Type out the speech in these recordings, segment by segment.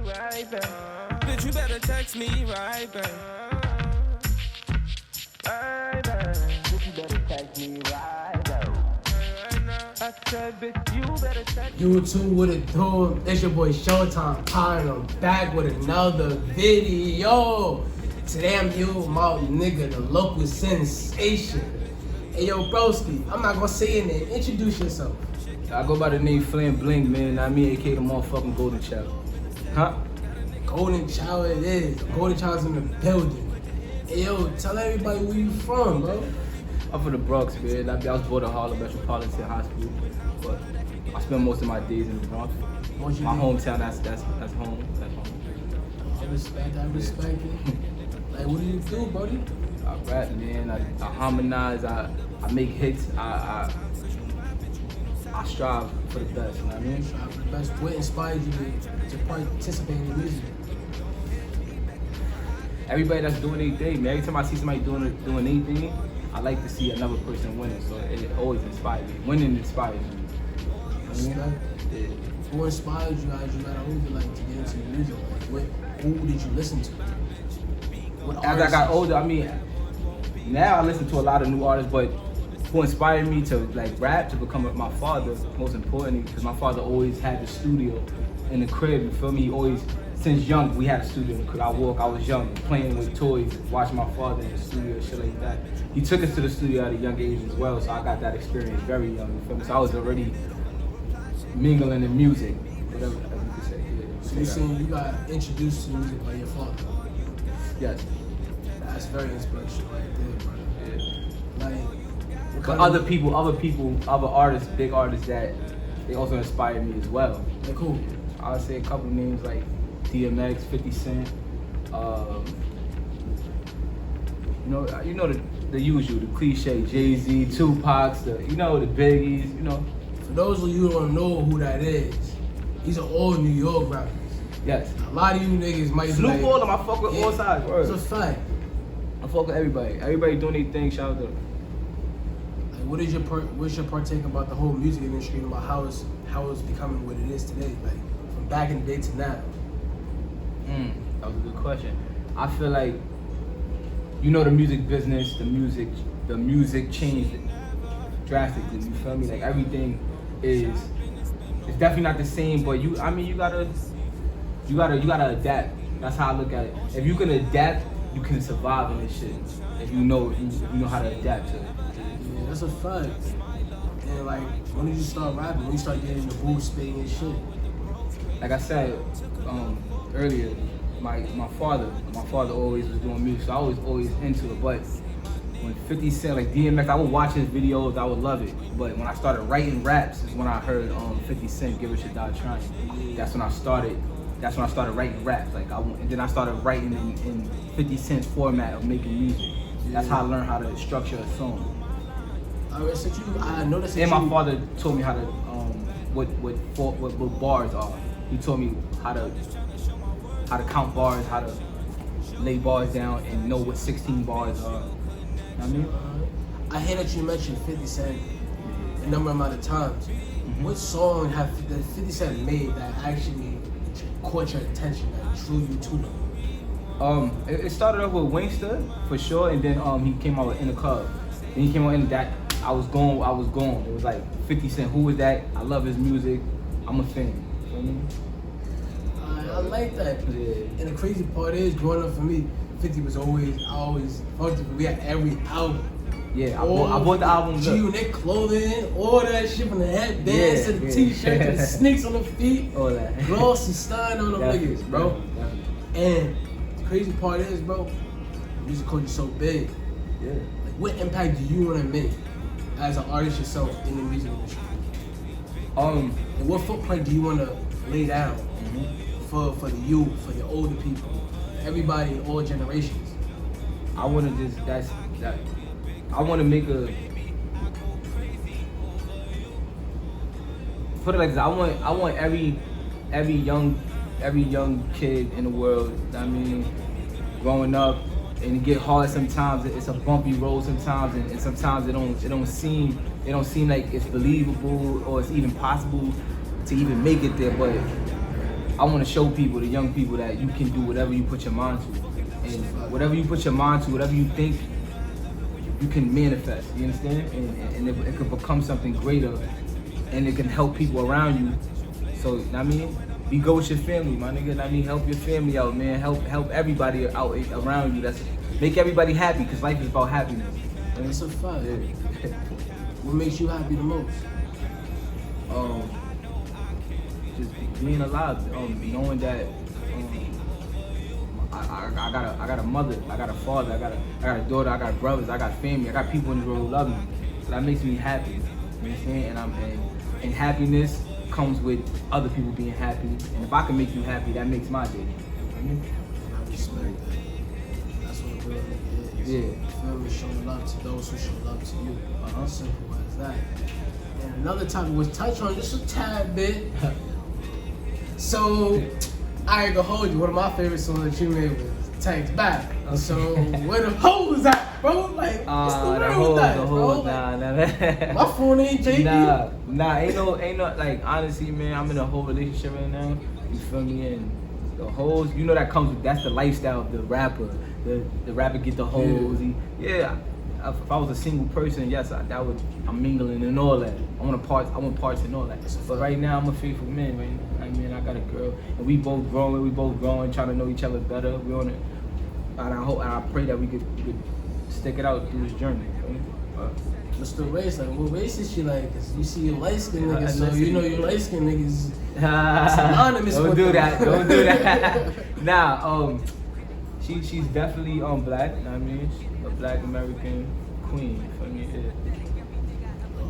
right back. Bitch, you better text me right back. Right back. Bitch, you better text me right back. I said, bitch, you better text me. YouTube with it through. It's your boy Showtime Pine. I'm back with another video. Today I'm here with my nigga, the local sensation. Hey yo, broski, I'm not gonna say your name. Introduce yourself. I go by the name FlamBling, man. I mean, aka the motherfucking Golden Child. Huh? Golden Child it is. Golden Child's in the building. Hey yo, tell everybody where you from, bro. I'm from the Bronx, man. I was born in Harlem Metropolitan High School, but I spend most of my days in the Bronx. My hometown, that's home. That's home. I respect it. Like, what do you do, buddy? I rap, man. I harmonize. I make hits. I strive for the best. You know what I mean? Strive for the best. What inspired you to participate in music? Everybody that's doing anything, man. Every time I see somebody doing anything, I like to see another person winning. So it always inspires me. Winning inspires me. You know? Yeah. Who inspired you as you got older, like to get into music? Like, who did you listen to? As I got older, I mean, now I listen to a lot of new artists, but who inspired me to like rap, to become my father, most importantly, because my father always had the studio in the crib, you feel me? He always, since young, we had a studio in the crib. I was young, playing with toys, watching my father in the studio, shit like that. He took us to the studio at a young age as well, so I got that experience very young, you feel me? So I was already mingling in music, whatever you could say. Yeah, so you're saying you got introduced to music by your father? Yes. That's very inspirational right there, bro. Yeah. Like, but other artists, big artists that they also inspire me as well. They're cool. I'll say a couple names like DMX, 50 Cent, you know the usual, the cliche, Jay-Z, Tupac, the Biggies, For those of you who don't know who that is, these are all New York rappers. Yes. A lot of you niggas might Snoop be like, all of them, I fuck with all sides. It's a fact. I fuck with everybody. Everybody doing their thing, shout out to them. Like, what's your partake about the whole music industry and about how it's becoming what it is today? Like, from back in the day to now? That was a good question. I feel like, the music business, the music changed drastically, you feel me? Like, everything it's definitely not the same, but you gotta adapt. That's how I look at it. If you can adapt, you can survive in this shit. If you know how to adapt to it. Yeah, that's a fact. And like, when did you start rapping? When you start getting in the booth, spitting and shit? Like I said earlier, my father always was doing music, so I was always into it. But when 50 Cent, like DMX, I would watch his videos, I would love it. But when I started writing raps is when I heard 50 Cent, Give It Your Die Trying. That's when I started writing raps. And then I started writing in 50 Cent's format of making music. That's how I learned how to structure a song. I noticed. And my father told me how to what bars are. He told me how to count bars, how to lay bars down, and know what 16 bars are. You know what I mean? I hear that you mentioned 50 Cent a number amount of times. What song that 50 Cent made that actually caught your attention, that drew you to them? It started off with Wingster for sure, and then he came out with In the Club. Then he came out in that I was gone. It was like 50 Cent. Who was that? I love his music. I'm a fan. You know what I mean? I like that. Yeah. And the crazy part is, growing up for me, 50 was I always fucked with. We had every album. Yeah, I bought the album. G-Unit clothing, all that shit from the headbands to the t-shirt to the sneaks on the feet. All that. Gloss and Stein on them niggas, bro. And the crazy part is, bro, music culture is so big. Yeah. Like, what impact do you want to make as an artist yourself in the music industry? And what footprint do you want to lay down for the youth, for the older people, everybody in all generations? I want to I want to make put it like this. I want every young kid in the world, I mean, growing up, and it get hard sometimes. It's a bumpy road sometimes, and sometimes it don't seem like it's believable or it's even possible to even make it there. But I want to show people, the young people, that you can do whatever you put your mind to. And whatever you put your mind to, whatever you think, you can manifest, you understand? And it could become something greater, and it can help people around you. So, I mean, be good with your family, my nigga. I mean, help your family out, man. Help everybody out around you. Make everybody happy, because life is about happiness. That's a fact. Yeah. What makes you happy the most? Just being alive, knowing that I got a mother, I got a father, I got a daughter, I got brothers, I got family, I got people in the world who love me. So that makes me happy. You know what I'm saying? And happiness comes with other people being happy. And if I can make you happy, that makes my day. I respect that. That's what a real nigga is. Yeah. Feel me? Showing love to those who show love to you. Simple as that. And another topic was touch on just a tad bit. So, I ain't gonna hold you. One of my favorite songs that you made was Tank's Back. So, where the hoes at, bro? Like, what's the word with that, bro? Nah. My phone ain't JD. Nah, ain't no, like, honestly, man, I'm in a whole relationship right now. You feel me? And the hoes, you know, that comes with, that's the lifestyle of the rapper. The rapper get the hoes. Yeah. If I was a single person, yes, I'm mingling and all that. I want parts and all that. But right now, I'm a faithful man. Right now, I mean, I got a girl, and we both growing, trying to know each other better. We on it, and I hope and I pray that we could stick it out through this journey. What's the race like? What race is she like? Cause you see your light skinned niggas, so you know your light skinned niggas. Synonymous. Don't do that. Nah, she's definitely black. You know what I mean, a black American queen. For me, yeah.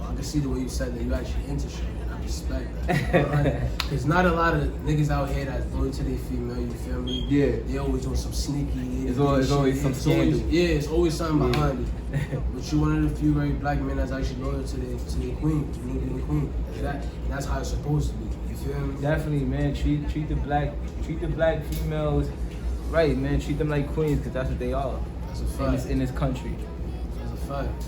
I can see the way you said that you actually into shit, and I respect that. There's not a lot of niggas out here that's loyal to their female. You feel me? Yeah. They always on some sneaky. It's always some scandal. It's always something behind it. But you one of the few very black men that's actually loyal to their queen, to their queen. That's how it's supposed to be. You feel me? Definitely, man. Treat the black females right, man. Treat them like queens, because that's what they are. That's a fact. In this country. That's a fact.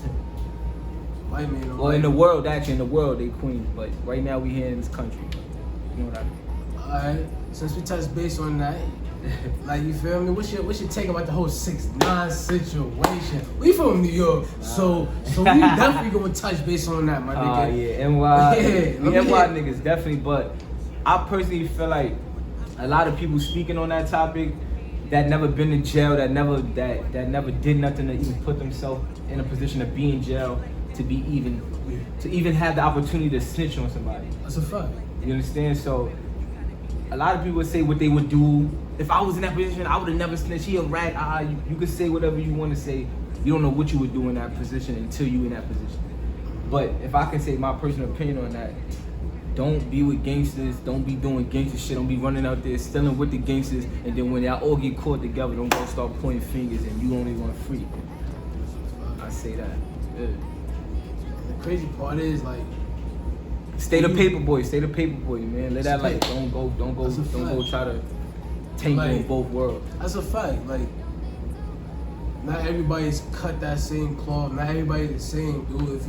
White man. Well, in the world, actually, in the world, they queens. But right now, we here in this country. You know what I mean? Alright. Since we touched base on that, like, you feel me? What's your take about the whole 6ix9ine situation? We from New York, so we definitely gonna touch base on that, my nigga. Yeah, NY niggas definitely. But I personally feel like a lot of people speaking on that topic that never been in jail, that never did nothing to even put themselves in a position to be in jail, to even have the opportunity to snitch on somebody. That's a fact. You understand? So a lot of people would say what they would do. If I was in that position, I would have never snitched. He a rat. You could say whatever you want to say. You don't know what you would do in that position until you in that position. But if I can say my personal opinion on that, don't be with gangsters. Don't be doing gangster shit. Don't be running out there stealing with the gangsters. And then when y'all all get caught together, don't go start pointing fingers and you only want to free. I say that. Yeah. The crazy part is, like, stay the paper boy, man. Let that light. Don't go try to tangle in both worlds. That's a fact. Like, not everybody's cut that same cloth. Not everybody's the same, dude.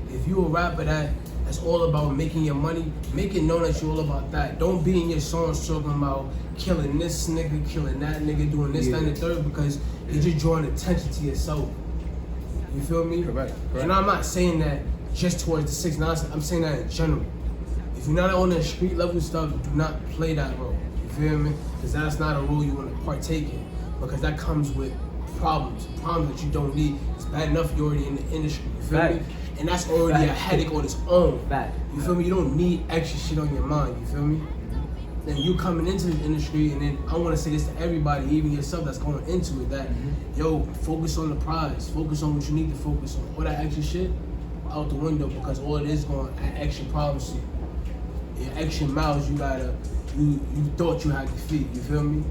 If you a rapper that's all about making your money, make it known that you're all about that. Don't be in your songs talking about killing this nigga, killing that nigga, doing this, that, and the third, because you're just drawing attention to yourself. You feel me? Correct. And I'm not saying that just towards the 6ix9ine. I'm saying that in general. If you're not on the street level stuff, do not play that role. You feel me? Because that's not a role you want to partake in. Because that comes with problems that you don't need. It's bad enough you're already in the industry. You feel me? And that's already a headache on its own. You feel me? You don't need extra shit on your mind. You feel me? Then you coming into the industry, and then I want to say this to everybody, even yourself that's going into it, that yo, focus on the prize. Focus on what you need to focus on. All that extra shit out the window, because all it is going to add extra problems to you. Your extra miles you thought you had to feed. You feel me?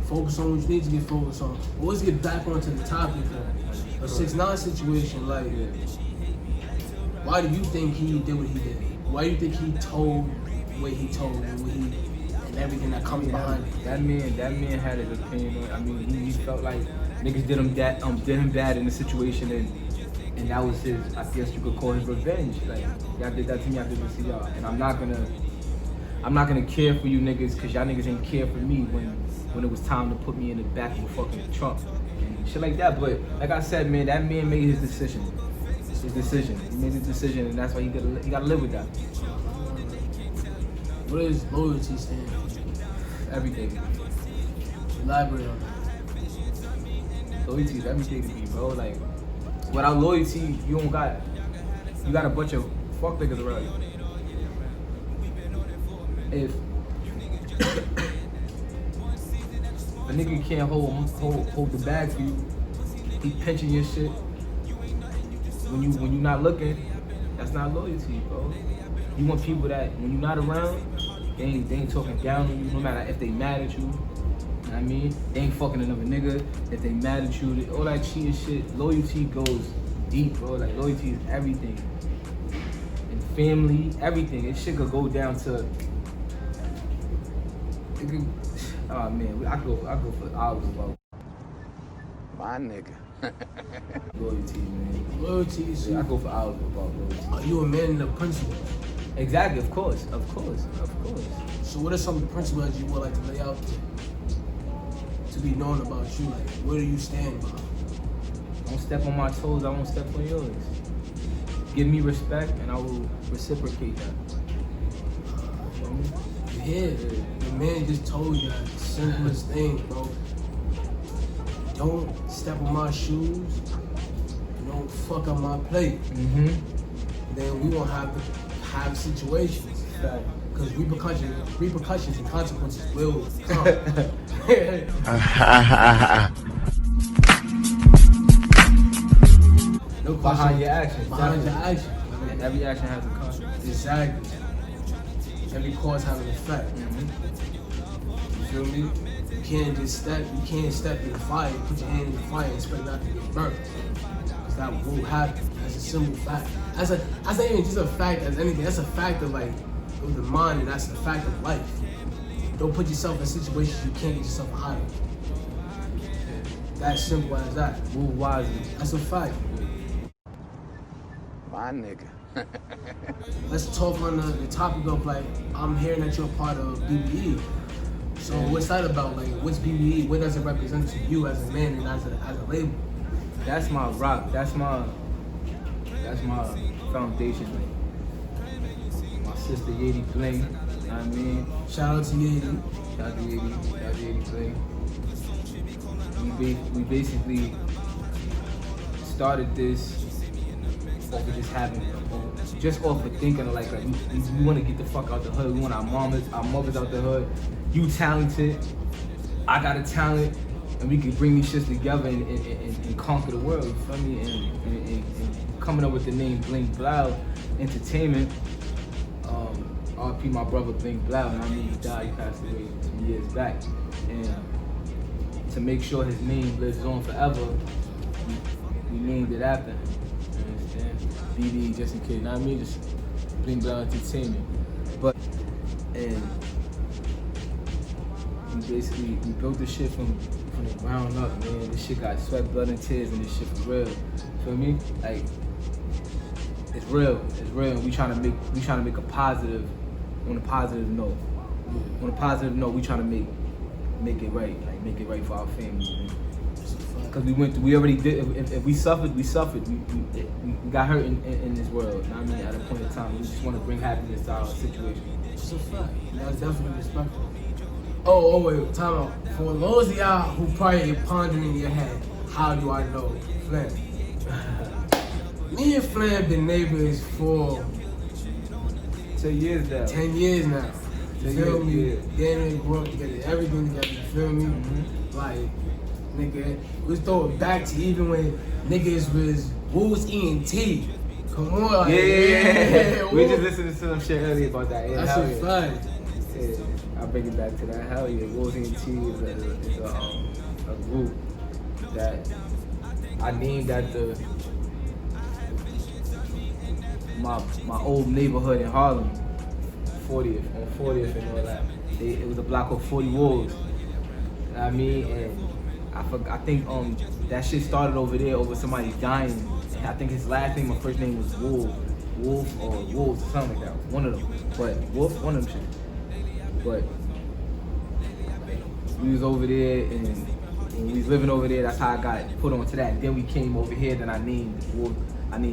Focus on what you need to get focused on. But let's get back onto the topic though. The 6ix9ine situation, like, why do you think he did what he did? Why do you think he told the way he told and everything that comes behind it? That man had his opinion. I mean, he felt like niggas did him bad in the situation, and that was his, I guess you could call his revenge. Like, y'all did that to me, I did this to y'all, and I'm not gonna I'm not gonna care for you niggas because y'all niggas ain't care for me when it was time to put me in the back of a fucking trunk and shit like that. But like I said, man, that man made his decision. He made his decision, and that's why he gotta live with that. What does loyalty stand for? Everything. Elaborate on that. Loyalty is everything to me, bro. Like, without loyalty, you got a bunch of fuck niggas around you. If a nigga can't hold the bag for you, he pinching your shit when you not looking, that's not loyalty, bro. You want people that when you're not around, they ain't talking down on you, no matter if they mad at you. You know what I mean? They ain't fucking another nigga. If they mad at you, all that cheating shit. Loyalty goes deep, bro. Like, loyalty is everything. And family, everything. It shit could go down to. It could, oh man, I go for hours about My nigga. loyalty, man. Loyalty is Yeah, I go for hours about loyalty. Are you a man of principle? Exactly, of course. So what are some of the principles you would like to lay out there to be known about you? Like, where do you stand by? Don't step on my toes, I won't step on yours. Give me respect and I will reciprocate that. Feel me? Yeah, the man just told you the simplest thing, bro. Don't step on my shoes. Don't fuck up my plate. Mm-hmm. Then we won't have to have situations. Because repercussions and consequences will come. No question. Behind your actions. Behind your definitely. action. And every action has a consequence. Exactly. Every cause has an effect. Mm-hmm. You feel me? You can't step in the fire, put your hand in the fire and expect not to get burnt. Because that will happen. That's a simple fact. That's not even just a fact as anything. That's a fact of like of the mind, and that's a fact of life. Don't put yourself in situations you can't get yourself out of. That's simple as that. Move wisely. That's a fact. My nigga. Let's talk on the topic of like, I'm hearing that you're a part of BBE. So what's that about? Like, what's BBE? What does it represent to you as a man and as a label? That's my rock. That's my foundation. Like, my sister Yeti Bling. You know what I mean? Shout out to Yeti. Shout out to Yeti Bling. We basically started this off of just off of thinking like we want to get the fuck out the hood. We want our mothers out the hood. You talented, I got a talent, and we can bring these shits together and conquer the world. You feel me? And coming up with the name Bling Blau Entertainment. RP my brother Bling Blau, and I mean he died. He passed away some years back, and to make sure his name lives on forever, we named it after him. You understand? BD, just in case. You know what I mean? Just Bling Blau Entertainment. And we built this shit from the ground up, man. This shit got sweat, blood, and tears, and this shit for real. Feel me? Like, it's real. And we trying to make a positive, on a positive note. On a positive note, we trying to make it right, like make it right for our family, man. Because we already did. If we suffered, we suffered. We got hurt in this world. You know what I mean? At a point in time, we just want to bring happiness to our situation. It's a fact. That's definitely respectful. Oh wait, time out. For those of y'all who probably pondering in your head, how do I know Flam? Me and Flam been neighbors for 10 years now. 10 years now. You feel me? Yeah. Damn near grew up together, everything together, you feel me? Mm-hmm. Like, nigga, let's throw it back to even when niggas was eating tea. Come on, like, Yeah. We just listened to some shit earlier about that. Yeah, that's a fact. Yeah, I'll bring it back to that. Hell yeah, Wolves and T is a group that I named after my old neighborhood in Harlem, 40th and all that. It was a block of 40 Wolves. You know what I mean? And I think that shit started over there over somebody dying. And I think his last name, my first name was Wolf or Wolves or something like that. One of them. But Wolf, one of them shit. But we was over there, and when we was living over there, that's how I got put onto that. Then we came over here, then I named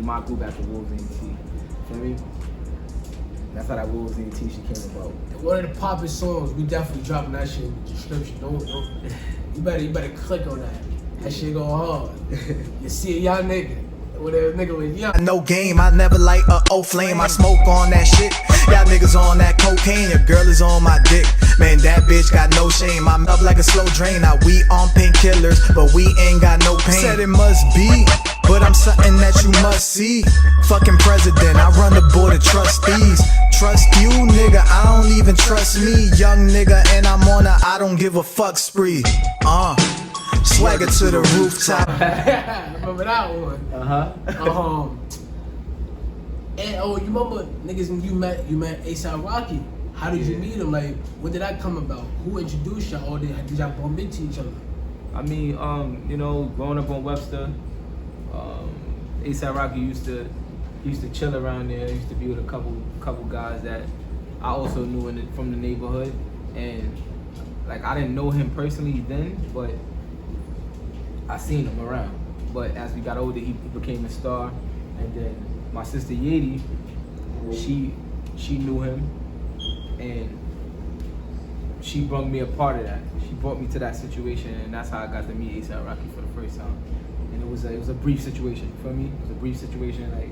my group after Wolves NT. Feel me? That's how that Wolves NT shit came about. One of the poppin' songs, we definitely dropping that shit in the description. Don't you better click on that. That shit go hard. You see a young nigga. Whatever nigga was young. No game, I never like a flame. I smoke on that shit. Y'all niggas on that cocaine, your girl is on my dick. Man, that bitch got no shame. I'm up like a slow drain. Now we on painkillers, but we ain't got no pain. Said it must be, but I'm something that you must see. Fucking president, I run the board of trustees. Trust you, nigga, I don't even trust me. Young nigga, and I'm on a I don't give a fuck spree. Swagger to the rooftop. Remember that one? And you remember niggas when you met ASAP Rocky? How did you meet him? Like, when did that come about? Who introduced y'all, or did y'all bump into each other? I mean, you know, growing up on Webster, ASAP Rocky used to chill around there. He used to be with a couple guys that I also knew from the neighborhood, and like I didn't know him personally then, but I seen him around. But as we got older, he became a star, and then my sister Yeti, she knew him, and she brought me a part of that. She brought me to that situation, and that's how I got to meet A$AP Rocky for the first time. And it was a brief situation. You feel me? It was a brief situation. Like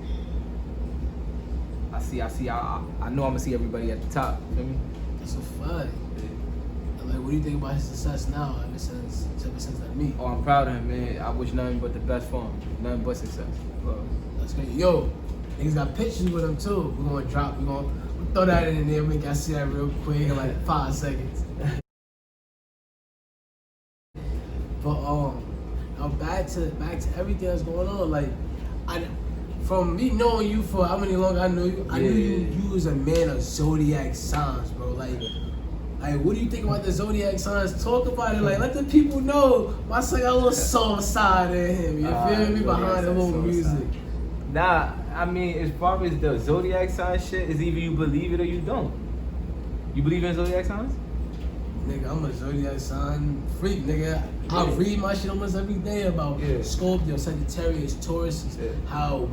I know I'm gonna see everybody at the top. You feel me? That's so fun. Like, what do you think about his success now, ever since that meet? Oh, I'm proud of him, man. I wish nothing but the best for him. Nothing but success. That's great. Yo, niggas got pictures with him too. We're gonna throw that in there, make y'all see that real quick in like 5 seconds. But now back to everything that's going on. Like, from me knowing you for how many long I knew you, I knew you was a man of zodiac signs, bro. Like, what do you think about the zodiac signs? Talk about it. Like, let the people know my son got a little soft side in him. You feel me? Behind the little music. Nah, I mean, as far as the zodiac sign shit, is either you believe it or you don't. You believe in zodiac signs? Nigga, I'm a zodiac sign freak, nigga. I read my shit almost every day about Scorpio, Sagittarius, Taurus, how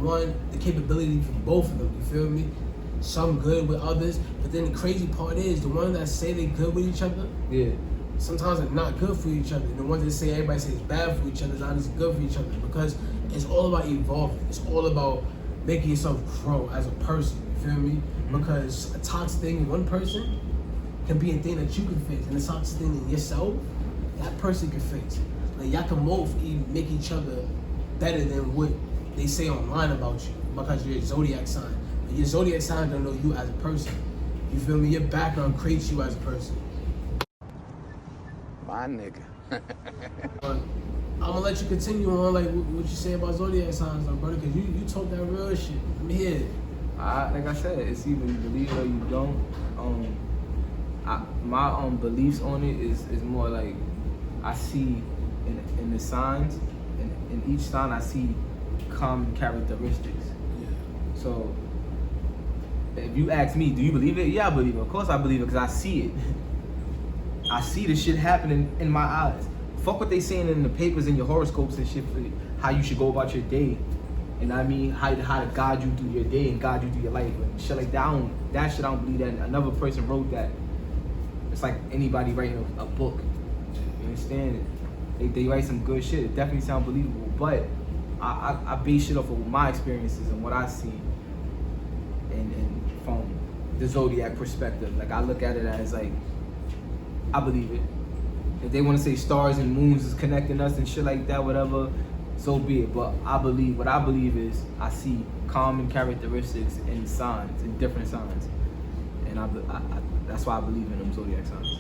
the capability for both of them, you feel me? Some good with others, but then the crazy part is the ones that say they good with each other, sometimes they're not good for each other. And the ones that say everybody says bad for each other is not as good for each other, because it's all about evolving. It's all about making yourself grow as a person, you feel me? Because a toxic thing in one person can be a thing that you can fix, and a toxic thing in yourself, that person can fix. Like, y'all can both make each other better than what they say online about you, because you're a zodiac sign. And your zodiac sign don't know you as a person. You feel me? Your background creates you as a person. My nigga. But I'm gonna let you continue on, like, what you say about zodiac signs, like, brother, because you talk that real shit. I'm here. Like I said, it's either you believe it or you don't. My beliefs on it is more like, I see in the signs, in each sign I see common characteristics. So if you ask me, do you believe it? Yeah, I believe it. Of course I believe it, because I see it. I see the shit happening in my eyes. Fuck what they saying in the papers and your horoscopes and shit for how you should go about your day. And I mean, how to guide you through your day and guide you through your life and shit like that. That shit I don't believe that. Another person wrote that. It's like anybody writing a book. You understand? They write some good shit. It definitely sounds believable. But I base shit off of my experiences and what I see. And from the zodiac perspective, like, I look at it as like, I believe it. If they want to say stars and moons is connecting us and shit like that, whatever, so be it. But what I believe is I see common characteristics in signs, in different signs, and that's why I believe in them zodiac signs.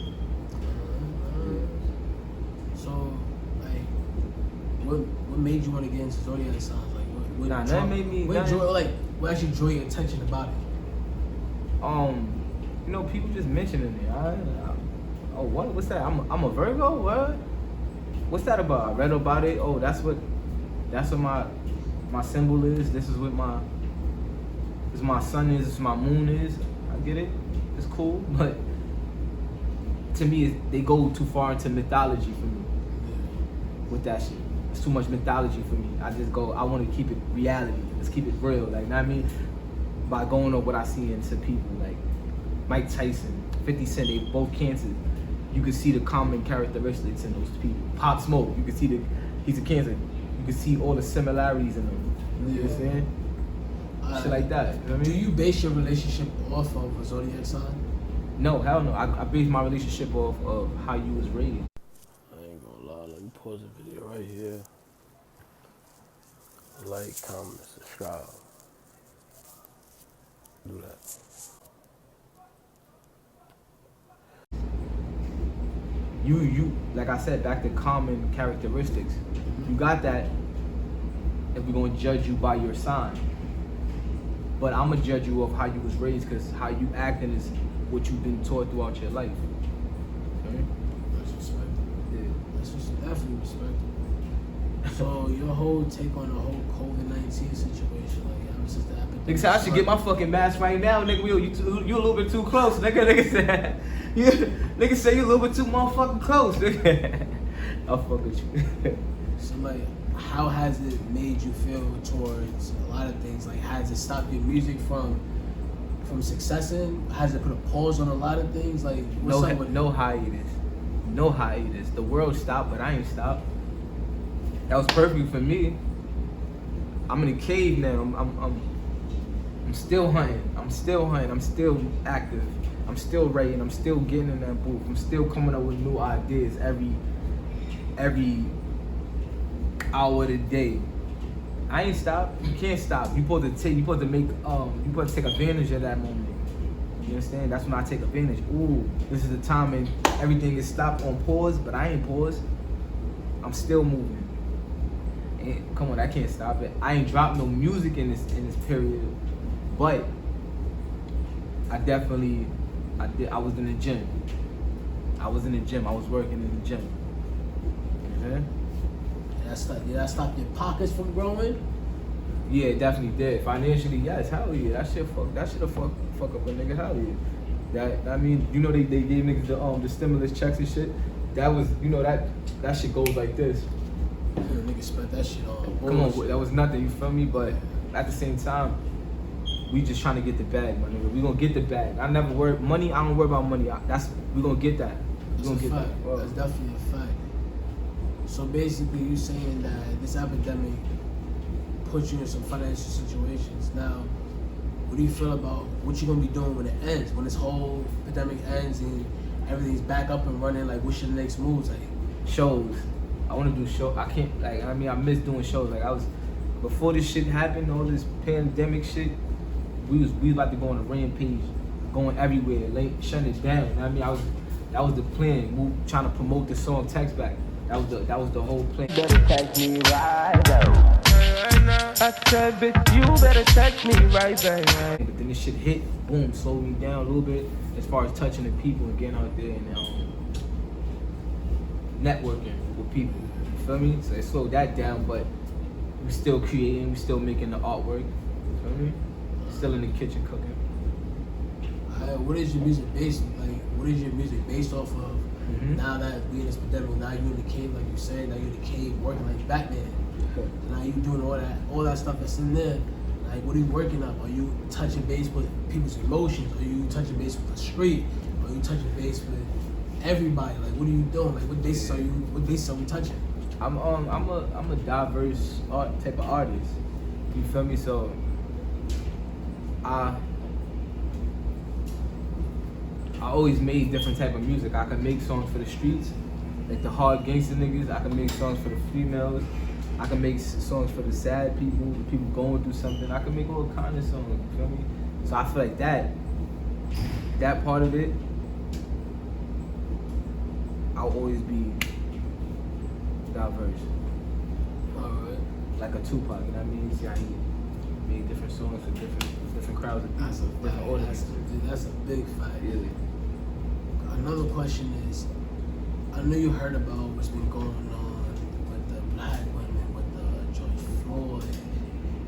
So, like, what made you want to get into zodiac signs? Like, That made me. What actually drew your attention about it? You know, people just mentioning it. Oh, what's that? I'm a Virgo. What? What's that about? I read about it. Oh, that's what my symbol is. This is what my sun is. This is my moon is. I get it. It's cool, but to me, they go too far into mythology for me. With that shit, it's too much mythology for me. I just go, I want to keep it reality. Let's keep it real. Like, know what I mean? By going on what I see into people, like Mike Tyson, 50 Cent, they both cancer. You can see the common characteristics in those people. Pop Smoke, you can see he's a cancer. You can see all the similarities in them. You know what I'm saying? Shit like that. You know what I mean? Do you base your relationship off of a zodiac sign? No, hell no. I base my relationship off of how you was raised. I ain't gonna lie, let me pause the video right here. Like, comment, subscribe. Do that. You like I said, back to common characteristics. You got that if we're gonna judge you by your sign. But I'm gonna judge you off how you was raised, because how you acting is what you've been taught throughout your life. Okay? That's respectable. Yeah. That's definitely respectable. So your whole take on the whole COVID-19 situation, like ever since the epidemic. Nigga said I should get my fucking mask right now, nigga. You a little bit too close, nigga. Nigga say you a little bit too motherfucking close, nigga. I'll fuck with you. So like, how has it made you feel towards a lot of things? Like, has it stopped your music from successing? Has it put a pause on a lot of things? Like, what's up with no hiatus. No hiatus. The world stopped, but I ain't stopped. That was perfect for me. I'm in a cave now. I'm still hunting. I'm still active. I'm still writing. I'm still getting in that booth. I'm still coming up with new ideas every hour of the day. I ain't stopped. You can't stop. You supposed to take advantage of that moment. You understand? That's when I take advantage. Ooh, this is the time and everything is stopped on pause, but I ain't paused. I'm still moving. And come on, I can't stop it. I ain't dropped no music in this period, but I was in the gym. I was working in the gym. Okay? Did that stop your pockets from growing? Yeah, it definitely did. Financially, yes, hell yeah. That shit fuck up a nigga, hell yeah. That I mean, you know they gave niggas the stimulus checks and shit. That was, you know, that shit goes like this. Yeah, niggas spent that shit on. Come on, that was nothing, you feel me? But at the same time, we just trying to get the bag, my nigga. We gonna get the bag. I don't worry about money. We gonna get that. We gonna get that. Well, that's definitely a fact. So basically, you saying that this epidemic put you in some financial situations. Now, what do you feel about what you're gonna be doing when it ends? When this whole epidemic ends and everything's back up and running, like what's your next moves? Like shows. I want to do shows. I can't, like, I mean, I miss doing shows. Like, before this shit happened, all this pandemic shit, we was about to go on a rampage, going everywhere, shutting it down. I mean, that was the plan. Trying to promote the song Text Back. That was the whole plan. Better text me right out. I said, bitch, you better text me right back. But then this shit hit, boom, slowed me down a little bit as far as touching the people and getting out there and networking with people. You feel me? So it slowed that down, but we still creating, we still making the artwork. You feel me? Still in the kitchen cooking. What is your music based? Like, what is your music based off of? Mm-hmm. Now that we in this pandemic, now you in the cave, like you said, now you in the cave working like Batman. So now you doing all that stuff that's in there. Like, what are you working up? Are you touching base with people's emotions? Are you touching base with the street? Are you touching base with everybody? Like, what are you doing? Like, what bases are we touching? I'm a diverse type of artist. You feel me? So I always made different type of music. I could make songs for the streets, like the hard gangster niggas. I could make songs for the females. I can make songs for the sad people, the people going through something. I can make all kind of songs, you feel me? So I feel like that part of it, I'll always be diverse. Alright. Like a Tupac, you know what I mean? See how he made different songs for different crowds of people, different audiences. That's a big fact. Really. Another question is, I know you heard about what's been going on with the black women, with the George Floyd.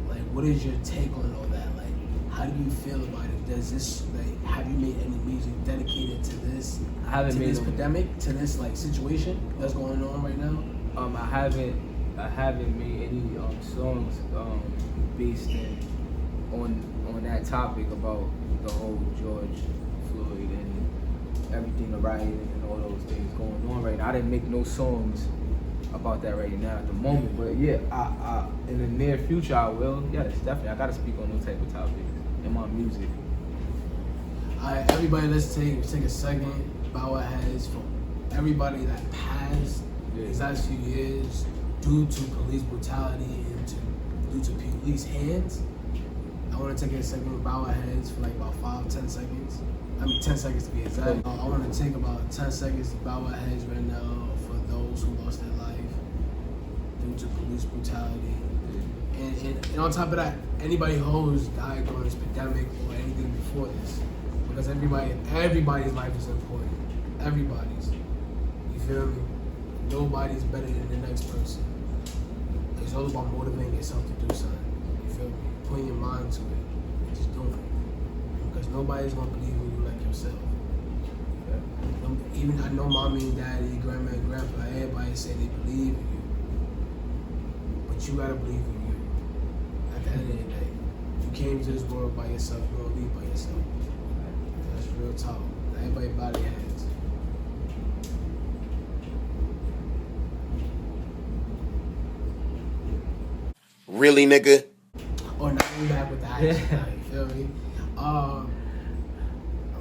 Like, what is your take on all that? Like, How do you feel about it? Does this, like, have you made any music dedicated to this? I haven't made this no pandemic, to this like situation that's going on right now? I haven't made any songs based on that topic about the whole George Floyd and everything, the riot and all those things going on right now. I didn't make no songs about that right now at the moment, but yeah, I in the near future I will. Yeah, it's definitely. I gotta speak on those type of topics in my music. Alright, everybody, let's take a second, bow our heads for everybody that passed these last few years due to police brutality and due to police hands. I want to take a second, bow our heads for like about 5-10 seconds. I mean 10 seconds to be exact. I want to take about 10 seconds to bow our heads right now for those who lost their life due to police brutality. And on top of that, anybody who's died during this pandemic or anything before this, because everybody's life is important. Everybody's. You feel me? Nobody's better than the next person. It's all about motivating yourself to do something. You feel me? Putting your mind to it and just doing it. Because nobody's gonna believe in you like yourself. Even I know mommy and daddy, grandma and grandpa, everybody say they believe in you. But you gotta believe in you. At the end of the day, you came to this world by yourself, you don't leave by yourself. That's real talk. Everybody bow their heads. Really, nigga? Or not even back with the action. You feel me?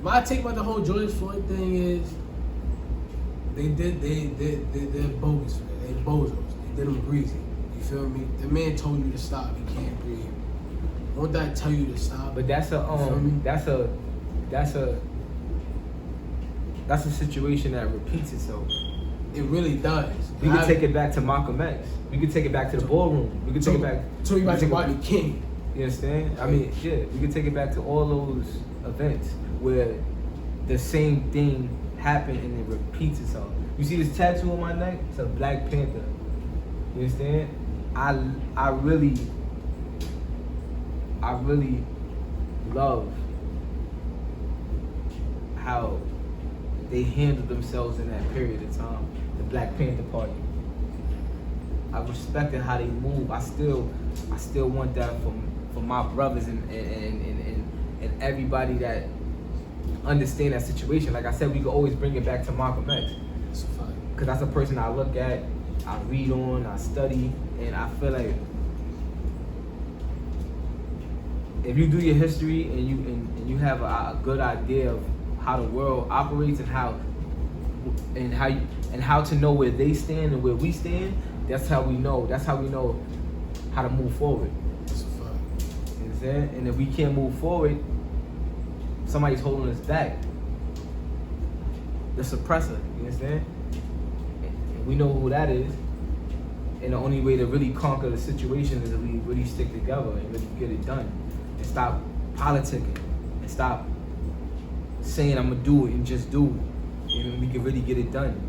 My take about the whole George Floyd thing is they're bogus for that. They bozos. They did them greasy. You feel me? The man told you to stop. You can't breathe. Won't that tell you to stop? But that's a situation that repeats itself. It really does. We could take it back to Malcolm X. We could take it back to the ballroom. We could take it back. Take it back to Rodney King. You understand? I mean, yeah, we could take it back to all those events where the same thing happened and it repeats itself. You see this tattoo on my neck? It's a Black Panther. You understand? I really love how they handled themselves in that period of time. The Black Panther Party. I respected how they move. I still want that from my brothers and everybody that understand that situation. Like I said, we could always bring it back to Malcolm X. Because that's a person I look at, I read on, I study, and I feel like if you do your history and you have a good idea of how the world operates and how to know where they stand and where we stand, that's how we know. That's how we know how to move forward. That's a fact. You know what I'm saying? And if we can't move forward, somebody's holding us back. The suppressor, you understand? And we know who that is. And the only way to really conquer the situation is if we really stick together and really get it done. And stop politicking. And stop saying I'm gonna do it and just do it. And we can really get it done.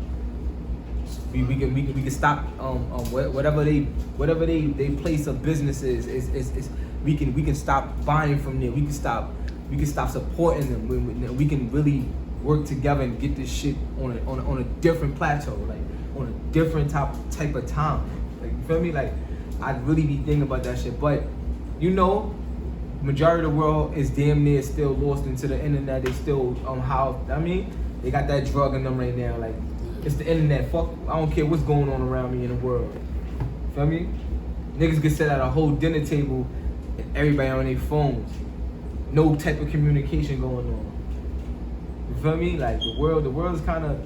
We can stop whatever they place of business is we can stop buying from there. We can stop supporting them. We can really work together and get this shit on a different plateau, like on a different type of time. Like, you feel me? Like, I'd really be thinking about that shit. But you know, majority of the world is damn near still lost into the internet. They still they got that drug in them right now. Like, it's the internet. Fuck, I don't care what's going on around me in the world. Feel me? Niggas get set at a whole dinner table and everybody on their phones. No type of communication going on. You feel me? Like, the world is kind of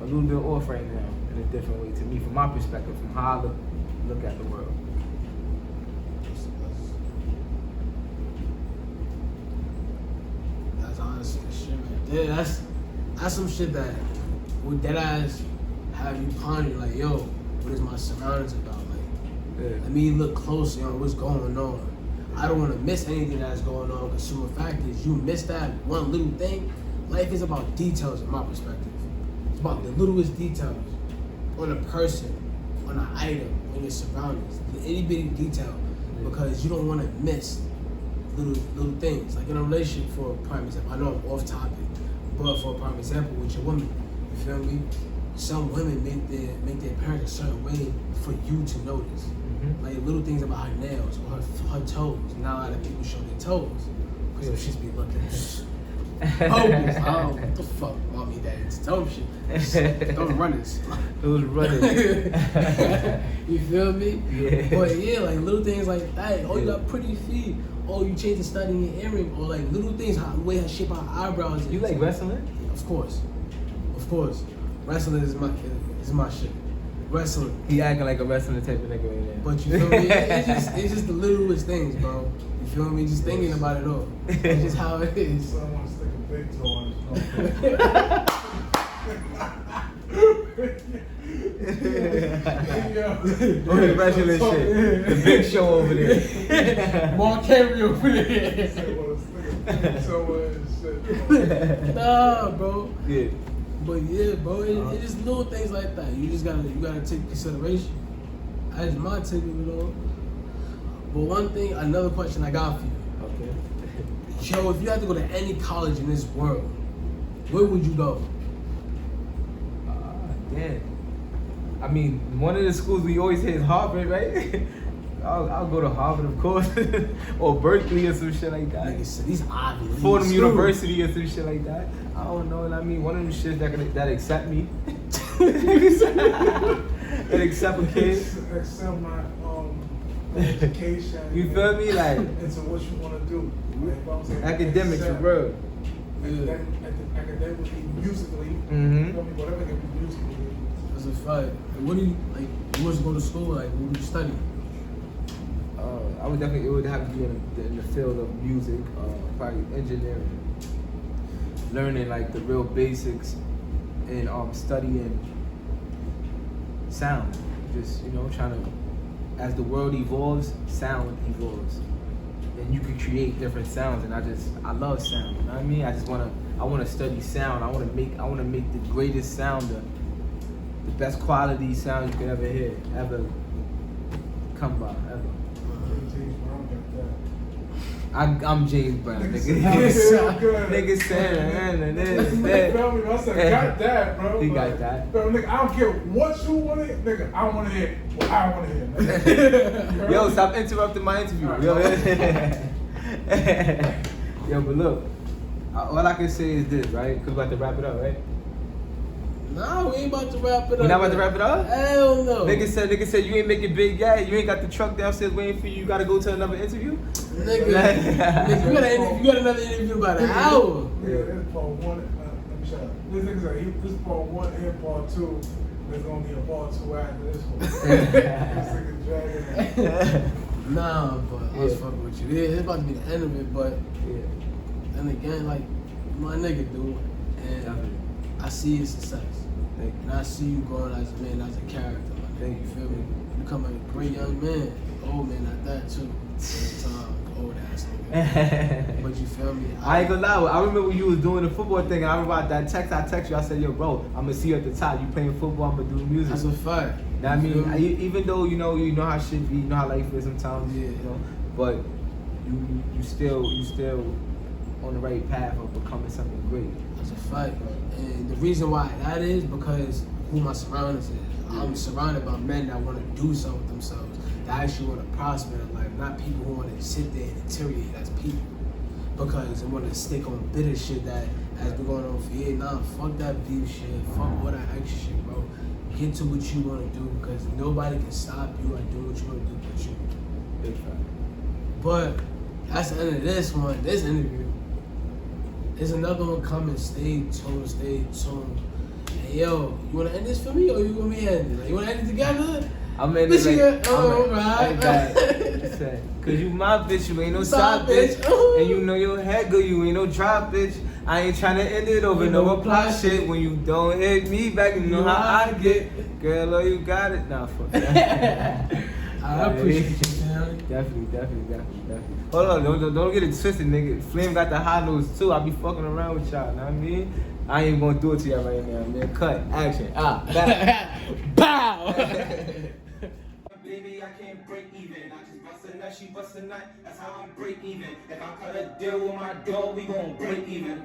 a little bit off right now in a different way to me, from my perspective, from how I look at the world. That's honestly the shit right there. That's some shit that would deadass have you ponder, like, yo, what is my surroundings about? Like, let me look closely on what's going on. I don't want to miss anything that's going on, because the fact is, you miss that one little thing. Life is about details in my perspective. It's about the littlest details on a person, on an item, on your surroundings, the itty bitty detail, because you don't want to miss little things. Like in a relationship, for a prime example, I know I'm off topic, but for a prime example with your woman, you feel me? Some women make their parents a certain way for you to notice. Like little things about her nails or her toes. Not a lot of people show their toes because she's be looking at oh, what the fuck, mommy, daddy, it's dumb shit. Those runners. Those runners. You feel me? Yeah. But yeah, like little things like that. Oh, you got pretty feet. Oh, you changed the stud in your earring. Or like little things, how the way her shape her eyebrows is. You like wrestling? Of course. Wrestling is my shit. Wrestling. He acting like a wrestling type of nigga right now. But you feel me? It's just the littlest things, bro. You feel me? Just thinking about it all. It's just how it is. So I want to stick a big toe on his Oh, the wrestling shit. The big show over there. Mark Henry over there. Nah, bro. Yeah. But yeah, bro, it's just little things like that. You gotta take consideration. That's my take of it all. But another question I got for you. Okay. Yo, if you had to go to any college in this world, where would you go? Damn. I mean, one of the schools we always hit is Harvard, right? I'll go to Harvard, of course, or Berkeley or some shit like that. Niggas, these Ivy League Fordham schools. University or some shit like that. I don't know. I mean, one of them shits that accept me. That accept a kid. Accept my education. You feel me? Like into what you want to do. Like, if I'm saying academics, for accept, real. academically, musically, Mhm. you feel me? Whatever can be musically. That's a fact. What do you like? You want to go to school? Like, what would you study? I would definitely. It would have to be in the field of music, probably engineering. Learning like the real basics, and studying sound. Just trying to, as the world evolves, sound evolves, and you can create different sounds. And I love sound. You know what I mean? I want to study sound. I want to make the greatest sound, the best quality sound you could ever hear, ever come by, ever. I'm James Brown, nigga. Nigga saying this. Feel me? I said, got that, bro. He got that. Bro, nigga, I don't care what you want to hear, nigga. I want to hear what I want to hear. Nigga. Yo, stop interrupting my interview. Yo, but look, all I can say is this, right? Because we're about to wrap it up, right? Nah, we ain't about to wrap it up. We not about to wrap it up? Hell no. Nigga said you ain't making big yet. You ain't got the truck downstairs waiting for you. You gotta go to another interview. Nigga, you got another interview about an hour. Yeah, this part one. Let me shut up. This nigga said this part one and part two. There's gonna be a part two after this one. This nigga dragging. Nah, but I was fucking with you. Yeah, it's about to be the end of it, but then again, like my nigga, dude, and I see your success. And I see you growing as a man, as a character. My nigga, you feel me? You become a great young man. Old man at that too. At the time, old ass nigga. But you feel me? I ain't gonna lie. I remember when you was doing the football thing. I remember that text I text you. I said, yo, bro, I'm gonna see you at the top. You playing football, I'm gonna do music. That's a fact. I mean, even though you know how shit be, you know how life is sometimes, but you still on the right path of becoming something great. That's a fact. And the reason why that is because who my surroundings is. I'm surrounded by men that want to do something with themselves, that actually want to prosper in life, not people who want to sit there and deteriorate as people. Because they want to stick on bitter shit that has been going on for years. Nah, fuck that beef shit, fuck all that extra shit, bro. Get to what you want to do, because nobody can stop you or do what you want to do but you. Big fact. But that's the end of this interview. There's another one coming. Stay tuned. Hey, yo, you want to end this for me or you want me to end it? Like, you want to end it together? I'm in this like, right. Cause you my bitch, you ain't no side bitch. And you know your head good, you ain't no drop bitch. I ain't tryna end it over no reply shit. When you don't hit me back, you know how I get. Girl, oh, you got it. Nah, fuck that. I appreciate you, man. Definitely. Hold on, don't get it twisted, nigga. Flam got the high notes too. I be fucking around with y'all, know what I mean? I ain't gonna do it to y'all right now, man. Cut, action, back. Bow! Baby, I can't break even. I just bustin' that she bust a nut, that's how I break even. If I cut a deal with my dog, we gon' break even.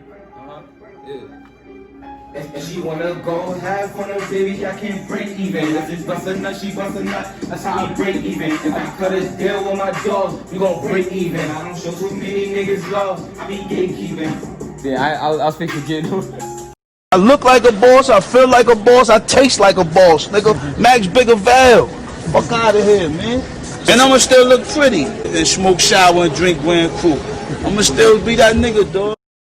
If she wanna go have fun, baby, I can't break even. If it's bust a nut, she bust a nut, that's how I break even. If I cut a deal with my dog, we gon' break even. I don't show too many niggas love, I be gatekeeping. Yeah, I'll speak again. I look like a boss, I feel like a boss, I taste like a boss, nigga. Max Bigger Val. Fuck out of here, man. And I'ma still look pretty and smoke, shower, and drink Grand Crew. I'ma still be that nigga, dog.